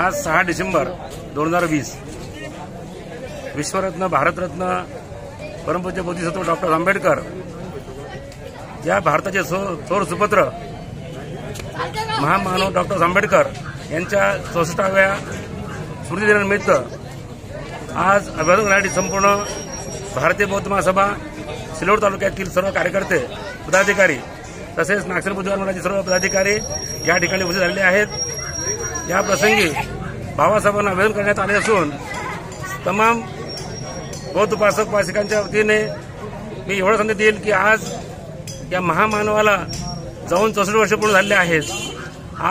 आज 6 डिसेंबर 2020 विश्वरत्न भारतरत्न परमपूज्य बोधिसत्व डॉक्टर आंबेडकर या भारताचे थोर सुपुत्र महामानव डॉक्टर आंबेडकर यांच्या 64व्या स्मृतिदिनानिमित्त आज अभिवादन करण्यासाठी संपूर्ण भारतीय बौद्ध महासभा सिल्लोड तालुक्यातील सर्व कार्यकर्ते पदाधिकारी तसेच नागसेन बुद्धविहार मंडळाचे सर्व पदाधिकारी या ठिकाणी उपस्थित झालेले आहेत। या प्रसंगी बाबासाहेबांना अभिवादन करण्यात आले असून तमाम बौद्ध उपासकांच्या वतीने मी एवढा संदेश देईल की आज या महामानवाला जाऊन 64 वर्ष पूर्ण झालेले आहेत।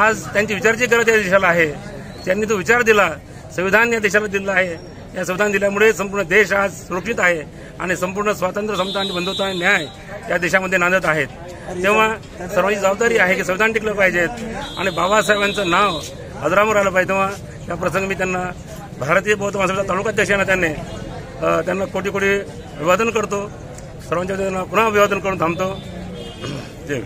आज त्यांची विचाराची गरज या देशाला आहे। त्यांनी तो विचार दिला, संविधान या देशाला दिलं आहे। या संविधान दिल्यामुळे संपूर्ण देश आज सुरक्षित आहे आणि संपूर्ण स्वातंत्र्य, समता आणि बंधुता आणि न्याय या देशामध्ये नांदत आहेत। तेव्हा सर्वांची जबाबदारी आहे की संविधान टिकलं पाहिजेत आणि बाबासाहेबांचं नाव अजरामर आलं पाहिजे। तेव्हा या प्रसंगी मी त्यांना भारतीय बौद्ध महासभेचा तालुकाध्यक्ष त्यांना कोटी कोटी अभिवादन करतो। सर्वांच्या वतीनं पुन्हा अभिवादन करून थांबतो। जय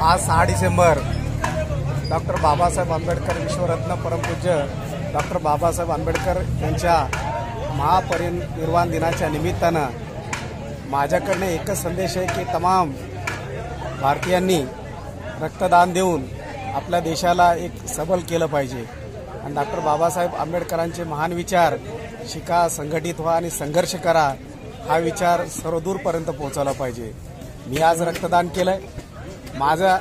आज 6 डिसेंबर डॉक्टर बाबासाहेब आंबेडकर विश्वरत्न परमपूज्य डॉक्टर बाबासाहेब आंबेडकर यांच्या महापरिनिर्वाण दिनाच्या निमित्तानं माझ्याकडनं एकच संदेश आहे की तमाम भारतीयांनी रक्तदान देऊन आपल्या देशाला एक सबल केलं पाहिजे आणि डॉक्टर बाबासाहेब आंबेडकरांचे महान विचार शिका, संघटित व्हा आणि संघर्ष करा हा विचार सर्वदूरपर्यंत पोहोचवला पाहिजे। मी आज रक्तदान केलंय। माझा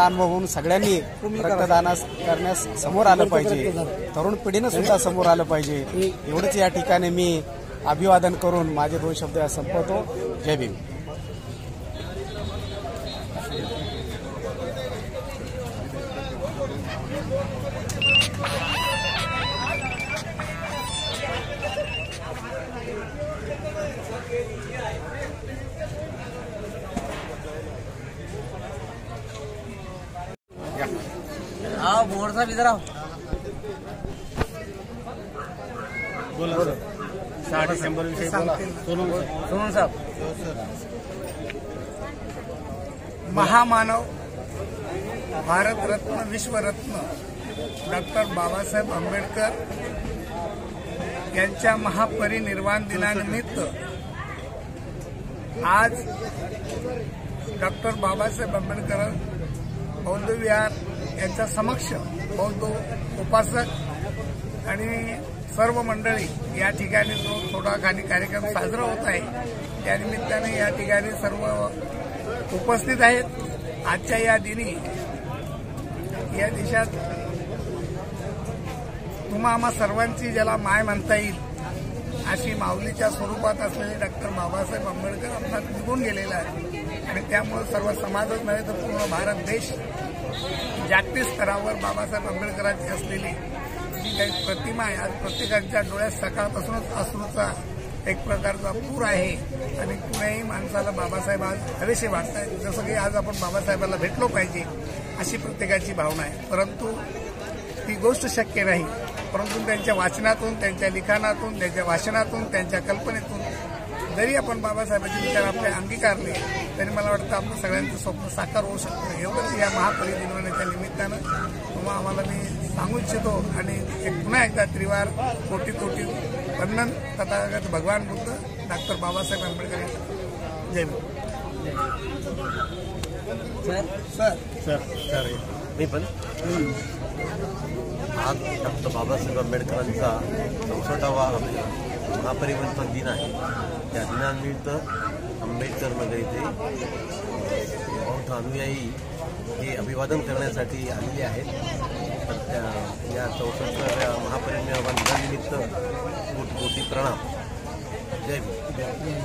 अनुभव म्हणून सगळ्यांनी रक्तदान करण्यास समोर आलं पाहिजे। तरुण पिढीनं सुद्धा समोर आलं पाहिजे। एवढंच या ठिकाणी मी अभिवादन करून माझे 2 शब्द संपवतो। जय भीम। हाँ बोर्ड साहब इधर आओ। बोला 6 डिसेंबर विषयी बोला। सोनून साहब, महामानव भारतरत्न विश्वरत्न डॉक्टर बाबासाहेब आंबेडकर यांच्या महापरिनिर्वाण दिनानिमित्त आज डॉक्टर बाबासाहेब आंबेडकर बौद्ध विहार यांच्या समक्ष बौद्ध उपासक आणि सर्व मंडळी या ठिकाणी जो थोडा खाली कार्यक्रम साजरा होत आहे त्यानिमित्ताने या ठिकाणी सर्व उपस्थित आहेत। आजच्या या दिनी या देशात तुम्हा आम्हा सर्वांची ज्याला माय म्हणता येईल अशी माऊलीच्या स्वरूपात असलेले डॉक्टर बाबासाहेब आंबेडकर आपणात निघून गेलेला आहे आणि त्यामुळे सर्व समाजच नव्हे तर पूर्ण भारत देश जागतिक स्तरावर बाबासाहेब आंबेडकरांची असलेली जी काही प्रतिमा आहे आज प्रत्येकाच्या डोळ्यात सकाळपासूनच अश्रूचा एक प्रकारचा पूर आहे आणि कुणाही माणसाला बाबासाहेब आज हवेसे वाटतात जसं की आज आपण बाबासाहेबांना भेटलो पाहिजे अशी प्रत्येकाची भावना आहे। परंतु ती गोष्ट शक्य नाही। परंतु त्यांच्या वाचनातून, त्यांच्या लिखाणातून, त्यांच्या भाषणातून, त्यांच्या कल्पनेतून जरी आपण बाबासाहेबांचे विचार आपले अंगीकारले तरी मला वाटतं आपलं सगळ्यांचं स्वप्न साकार होऊ शकतं। एवढंच या महापरिनिर्वाणाच्या निमित्तानं तुम्हाला आम्हाला मी सांगू इच्छितो आणि पुन्हा एकदा त्रिवार कोटी कोटी वंदन तथागत भगवान बुद्ध डॉक्टर बाबासाहेब आंबेडकर। जय भीम। सर मी पण आज डॉक्टर बाबासाहेब आंबेडकरांचा 64वा महापरिनिर्वाण दिन आहे। त्या दिनानिमित्त आंबेडकर नगर इथे बौद्ध अनुयायी हे अभिवादन करण्यासाठी आलेले आहेत। तर या 64व्या महापरिनिर्वाण दिनानिमित्त कोटी कोटी प्रणाम. जय भीम.